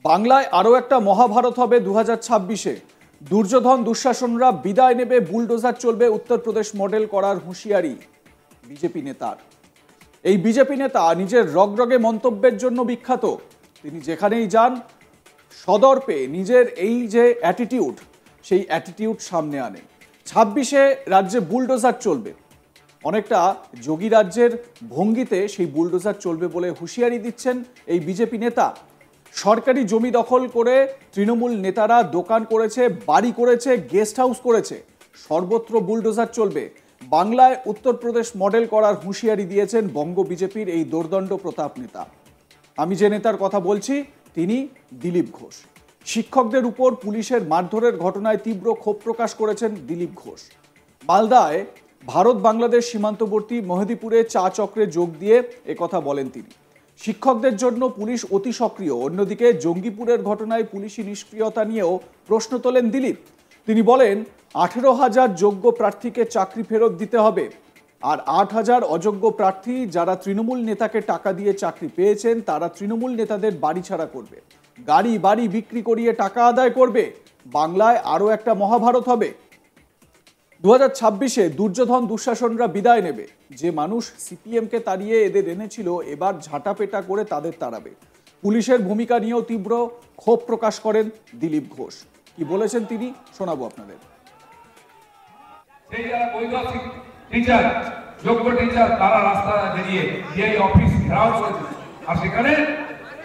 বাংলায় আরও একটা মহাভারত হবে 2026-এ। দুর্যোধন দুঃশাসনরা বিদায় নেবে, বুলডোজার চলবে, উত্তরপ্রদেশ মডেল করার হুঁশিয়ারি বিজেপি নেতার। এই বিজেপি নেতা নিজের রগরগে মন্তব্যের জন্য বিখ্যাত। তিনি যেখানেই যান সদর্পে নিজের এই যে অ্যাটিটিউড, সেই অ্যাটিটিউড সামনে আনে। 26-এ রাজ্যে বুলডোজার চলবে, অনেকটা যোগী রাজ্যের ভঙ্গিতে সেই বুলডোজার চলবে বলে হুঁশিয়ারি দিচ্ছেন এই বিজেপি নেতা। সরকারি জমি দখল করে তৃণমূল নেতারা দোকান করেছে, বাড়ি করেছে, গেস্ট হাউস করেছে, সর্বত্র বুলডোজার চলবে। বাংলায় উত্তরপ্রদেশ মডেল করার হুঁশিয়ারি দিয়েছেন বঙ্গ বিজেপির এই দোর্দণ্ড প্রতাপ নেতা। আমি যে নেতার কথা বলছি তিনি দিলীপ ঘোষ। শিক্ষকদের উপর পুলিশের মারধরের ঘটনায় তীব্র ক্ষোভ প্রকাশ করেছেন দিলীপ ঘোষ। মালদায় ভারত বাংলাদেশ সীমান্তবর্তী মেহেদিপুরে চা চক্রে যোগ দিয়ে একথা বলেন তিনি। শিক্ষকদের জন্য পুলিশ অতি সক্রিয়, অন্যদিকে জঙ্গিপুরের ঘটনায় পুলিশি নিষ্ক্রিয়তা নিয়েও প্রশ্ন তোলেন দিলীপ। তিনি বলেন 18,000 যোগ্য প্রার্থীকে চাকরি ফেরত দিতে হবে, আর 8,000 অযোগ্য প্রার্থী যারা তৃণমূল নেতাকে টাকা দিয়ে চাকরি পেয়েছেন তারা তৃণমূল নেতাদের বাড়ি ছাড়া করবে, গাড়ি বাড়ি বিক্রি করিয়ে টাকা আদায় করবে। বাংলায় আরও একটা মহাভারত হবে। 2026-এ দুর্যোধন দুঃশাসনরা বিদায় নেবে। যে মানুষ সিপিএমকে তাড়িয়ে এদের এনেছিল এবার ঝাঁটাপেটা করে তাদের তাড়াবে। পুলিশের ভূমিকা নিয়েও তীব্র ক্ষোভ প্রকাশ করেন দিলীপ ঘোষ। কি বলেছেন তিনি শোনাবো আপনাদের। সেই যারা বৈধ টিচার, যোগ্য টিচার, তারা রাস্তা বেরিয়ে এই অফিস ঘেরাও করেছে, আর সেখানে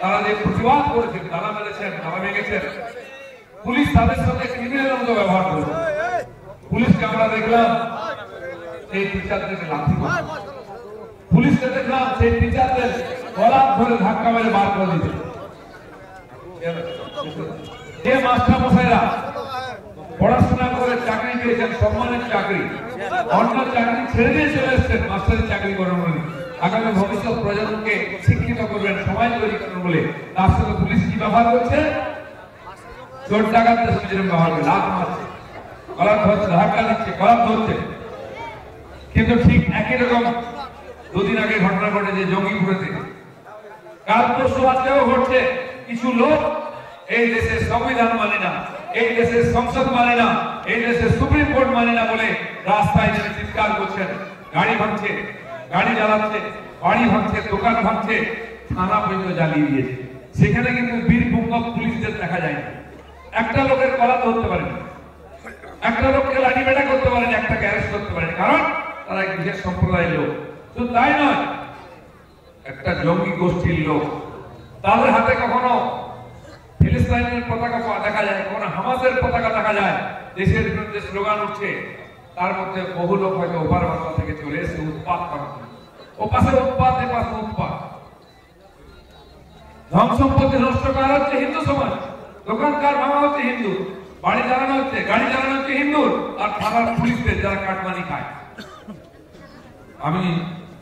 তারা যে প্রতিবাদ করেছেন, তারা মেরেছেন, তারা ভেঙেছেন, পুলিশ তাদের সাথে ক্রিমিনালের মতো ব্যবহার করেছে। পুলিশকে আমরা দেখলাম সেই টিচারদেরকে লাথি মারে, পুলিশকে দেখলাম সেই টিচারদের গলা ধরে ধাক্কা মেরে বার করে দিতে। যে মাস্টার মশাইরা পড়াশোনা করে চাকরি পেয়েছেন, সম্মানের চাকরি, অন্য চাকরি ছেড়ে দিয়ে চলে এসছেন মাস্টারের চাকরি করার বলে, আগামী ভবিষ্যৎ প্রজন্মকে শিক্ষিত করবেন, সমাজ তৈরি করবেন বলে তার সাথে পুলিশ কি ব্যবহার করছে? চোর ডাকাতদের সঙ্গে যেরকম ব্যবহার করে, লাথ মারছে, গলা ধরছে, ধাক্কা দিচ্ছে, গলা ধরছে। কিন্তু ঠিক একই রকম দুদিন আগে ঘটনা ঘটেছে জঙ্গিপুরেতে, কাল পরশু আজকেও ঘটছে। কিছু লোক এই দেশের সংবিধান মানে না, এই দেশের সংসদ মানে না, এই দেশের সুপ্রিম কোর্ট মানে না বলে রাস্তায় নেমে চিৎকার করছেন, গাড়ি ভাঙছে, গাড়ি জ্বালাচ্ছে, বাড়ি ভাঙছে, দোকান ভাঙছে, থানা পর্যন্ত জ্বালিয়ে দিয়েছে। সেখানে কিন্তু বীর পুঙ্গব পুলিশদের দেখা যায় না। একটা লোকের গলা ধরতে পারেন, একটা লোককে লাঠি পেটা করতে পারেন, একটাকে অ্যারেস্ট করতে পারেন, কারণ তারা এক বিশেষ সম্প্রদায়ের লোক। শুধু তাই নয়, একটা জঙ্গি গোষ্ঠীর লোক, তাদের হাতে কখনো ফিলিস্তিনের পতাকা দেখা যায়, কখনো হামাসের পতাকা দেখা যায়, দেশের বিরুদ্ধে স্লোগান উঠছে। তার মধ্যে বহু লোক হয়তো ওপার বাংলা থেকে চলে এসে উৎপাত করা, ও পাশে উৎপাত, এ পাশে উৎপাত। ধন সম্পত্তি নষ্ট করা হচ্ছে হিন্দু সমাজ, দোকানকার ভাঙা হচ্ছে হিন্দু, বাড়ি জ্বালানো হচ্ছে, গাড়ি জ্বালানো হচ্ছে হিন্দুর, আর থানার পুলিশদের যারা কাটমানি খায়। আমি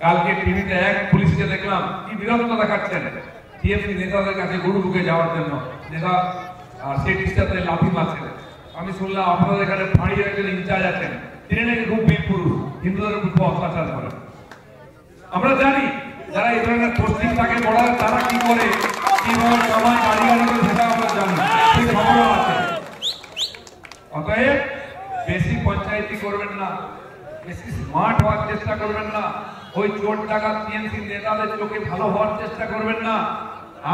কালকে টিভিতে এক পুলিশকে দেখলাম কি বিরক্ত দেখাচ্ছেন টিএমসি নেতাদের কাছে গরু ঢুকে যাওয়ার জন্য, নেতা সেই টিচারদের লাথি মারছেন। আমি শুনলাম আপনাদের এখানে ফাঁড়ির একজন ইনচার্জ আছেন, তিনি নাকি খুব বীর পুরুষ, হিন্দুদের উপর খুব অত্যাচার করেন। আমরা জানি যারা এই ধরনের পোস্টিং থাকে বড়, তারা কি করে, কিভাবে সবাই গাড়ি গাড়ি করে, সেটা আমরা জানি, সেই খবরও আছে। অতএব বেশি পঞ্চায়েতি করবেন না, বেশি স্মার্ট হওয়ার চেষ্টা করবেন না, ওই চোর ডাকাত টিএমসি নেতাদের চোখে ভালো হওয়ার চেষ্টা করবেন না।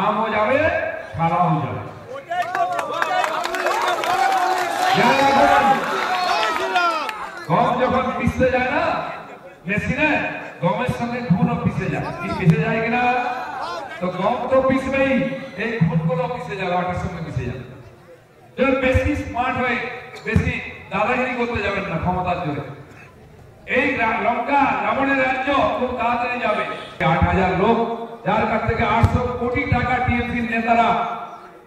আমও যাবে, ছাড়াও যাবে। গম যখন পিসতে যায় না মেশিনে, গমের সঙ্গে খুনও পিসে যায়, কি পিসে যায় কিনা? তো গম তো পিসবেই, এই খুনগুলো পিসে যাবে, আটার সঙ্গে পিসে যাবে। বেশি স্মার্ট হয়ে বেশি দাদাগিরি করতে যাবেন না ক্ষমতার জোরে। এই লঙ্কা রাবণের রাজ্য খুব তাড়াতাড়ি যাবে। 8,000 লোক, যার কাছ থেকে 800 কোটি টাকা টিএমসি নেতারা,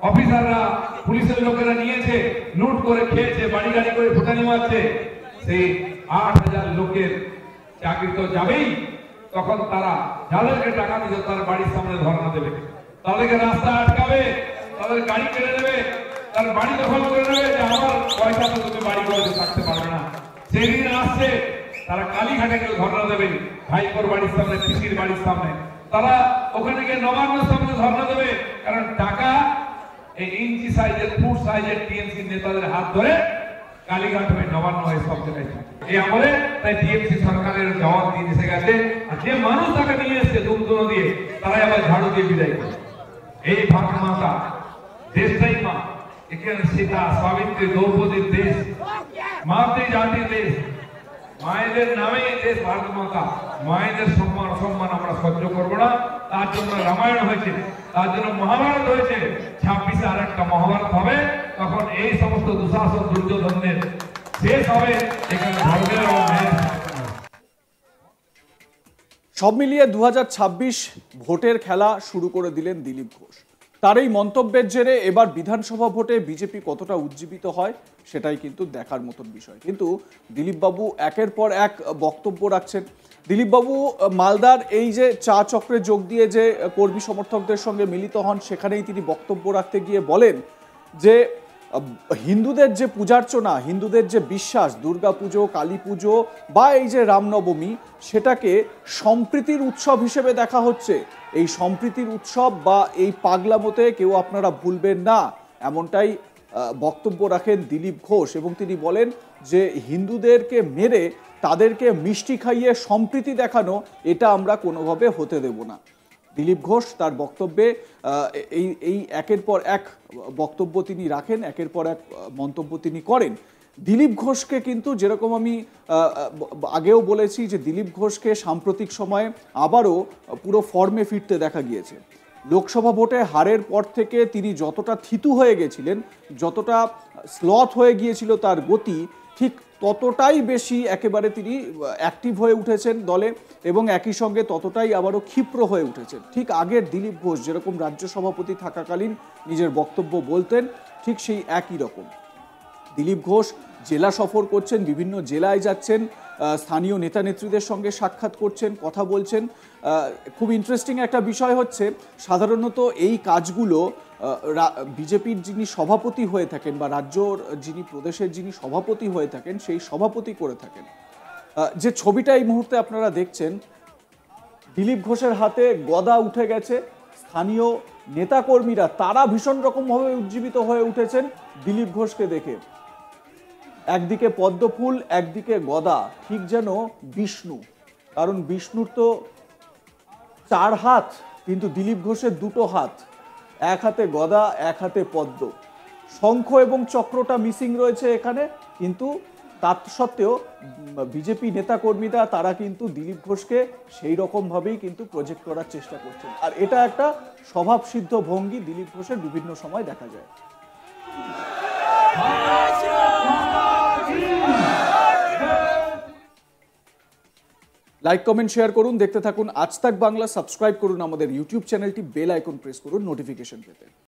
অফিসাররা, পুলিশের লোকেরা নিয়েছে, লুট করে খেয়েছে, বাড়ি গাড়ি করে ফুটানি মারছে, সেই 8,000 লোকের চাকরি তো যাবেই। তখন তারা যাদেরকে টাকা দিত তার বাড়ির সামনে ধর্ণা দেবে, তাদেরকে রাস্তা আটকাবে, তাদের গাড়ি কেড়ে নেবে, তার বাড়ি দখল করে নেবে, যে আমার পয়সা তো তুমি বাড়ি করে থাকতে পারবে না। সেদিন আসছে, তারা কালীঘাটে কেউ ধর্ণা দেবে, ভাইপোর বাড়ির সামনে, পিসির বাড়ির সামনে, তারা ওখানে গিয়ে নবান্নের সামনে ধর্ণা দেবে, কারণ টাকা এই ইঞ্চি সাইজের ফুট সাইজের টিএমসি নেতাদের হাত ধরে কালীঘাট হয়ে নবান্ন হয়ে সব জায়গায় এই আমলে তাই টিএমসি সরকারের জবাব দিয়ে এসে গেছে। আর যে মানুষ তাকে নিয়ে এসছে দুমদুনো দিয়ে তারাই আবার ঝাড়ু দিয়ে বিদায় করে। এই ভারত মাতা দেশটাই মা, এখানে সীতা সাবিত্রী দ্রৌপদীর দেশ, মাতৃ জাতির দেশ, মায়েদের নামে দেশ ভারত মাতা। মায়েদের সম্মান অসম্মান আমরা সহ্য করবো না। তার জন্য রামায়ণ হয়েছে, তার জন্য মহাভারত হয়েছে। 26-এ আর একটা মহাভারত হবে, তখন এই সমস্ত দুঃশাসন দুর্যোধনদের শেষ হবে। এখানে ধর্মের এবং ন্যায়ের সব মিলিয়ে 2026 ভোটের খেলা শুরু করে দিলেন দিলীপ ঘোষ। তার এই মন্তব্যের জেরে এবার বিধানসভা ভোটে বিজেপি কতটা উজ্জীবিত হয় সেটাই কিন্তু দেখার মতন বিষয়। কিন্তু দিলীপবাবু একের পর এক বক্তব্য রাখছেন। দিলীপবাবু মালদার এই যে চা চক্রে যোগ দিয়ে যে কর্মী সমর্থকদের সঙ্গে মিলিত হন, সেখানেই তিনি বক্তব্য রাখতে গিয়ে বলেন যে হিন্দুদের যে পূজার্চনা, হিন্দুদের যে বিশ্বাস, দুর্গা পুজো, কালী পুজো বা এই যে রামনবমী, সেটাকে সম্প্রীতির উৎসব হিসেবে দেখা হচ্ছে। এই সম্প্রীতির উৎসব বা এই পাগলামোতে কেউ আপনারা ভুলবেন না, এমনটাই বক্তব্য রাখেন দিলীপ ঘোষ। এবং তিনি বলেন যে হিন্দুদেরকে মেরে তাদেরকে মিষ্টি খাইয়ে সম্প্রীতি দেখানো, এটা আমরা কোনোভাবে হতে দেব না। দিলীপ ঘোষ তার বক্তব্যে এই একের পর এক বক্তব্য তিনি রাখেন, একের পর এক মন্তব্য তিনি করেন। দিলীপ ঘোষকে কিন্তু যেরকম আমি আগেও বলেছি যে দিলীপ ঘোষকে সাম্প্রতিক সময়ে আবারও পুরো ফর্মে ফিরতে দেখা গিয়েছে। লোকসভা ভোটে হারের পর থেকে তিনি যতটা থিতু হয়ে গেছিলেন, যতটা স্লথ হয়ে গিয়েছিল তার গতি, ঠিক ততটাই বেশি একেবারে তিনি অ্যাক্টিভ হয়ে উঠেছেন দলে এবং একই সঙ্গে ততটাই আবারও ক্ষিপ্র হয়ে উঠেছেন। ঠিক আগের দিলীপ ঘোষ যেরকম রাজ্য সভাপতি থাকাকালীন নিজের বক্তব্য বলতেন, ঠিক সেই একই রকম দিলীপ ঘোষ জেলা সফর করছেন, বিভিন্ন জেলায় যাচ্ছেন, স্থানীয় নেতা নেত্রীদের সঙ্গে সাক্ষাৎ করছেন, কথা বলছেন। খুব ইন্টারেস্টিং একটা বিষয় হচ্ছে, সাধারণত এই কাজগুলো বিজেপির যিনি সভাপতি হয়ে থাকেন বা রাজ্যর যিনি প্রদেশের যিনি সভাপতি হয়ে থাকেন সেই সভাপতি করে থাকেন। যে ছবিটা এই মুহূর্তে আপনারা দেখছেন, দিলীপ ঘোষের হাতে গদা উঠে গেছে। স্থানীয় নেতাকর্মীরা তারা ভীষণ রকমভাবে উজ্জীবিত হয়ে উঠেছেন দিলীপ ঘোষকে দেখে। একদিকে পদ্মফুল, একদিকে গদা, ঠিক যেন বিষ্ণু। কারণ বিষ্ণুর তো 4 হাত, কিন্তু দিলীপ ঘোষের 2টো হাত, এক হাতে গদা, এক হাতে পদ্ম। শঙ্খ এবং চক্রটা মিসিং রয়েছে এখানে, কিন্তু তা সত্ত্বেও বিজেপি নেতাকর্মীরা তারা কিন্তু দিলীপ ঘোষকে সেই রকমভাবেই কিন্তু প্রজেক্ট করার চেষ্টা করছেন। আর এটা একটা স্বভাবসিদ্ধ ভঙ্গি দিলীপ ঘোষের বিভিন্ন সময় দেখা যায়। লাইক, কমেন্ট, শেয়ার করুন, দেখতে থাকুন আজ তাক বাংলা। সাবস্ক্রাইব করুন আমাদের ইউটিউব চ্যানেলটি, বেল আইকন প্রেস করুন নোটিফিকেশন পেতে।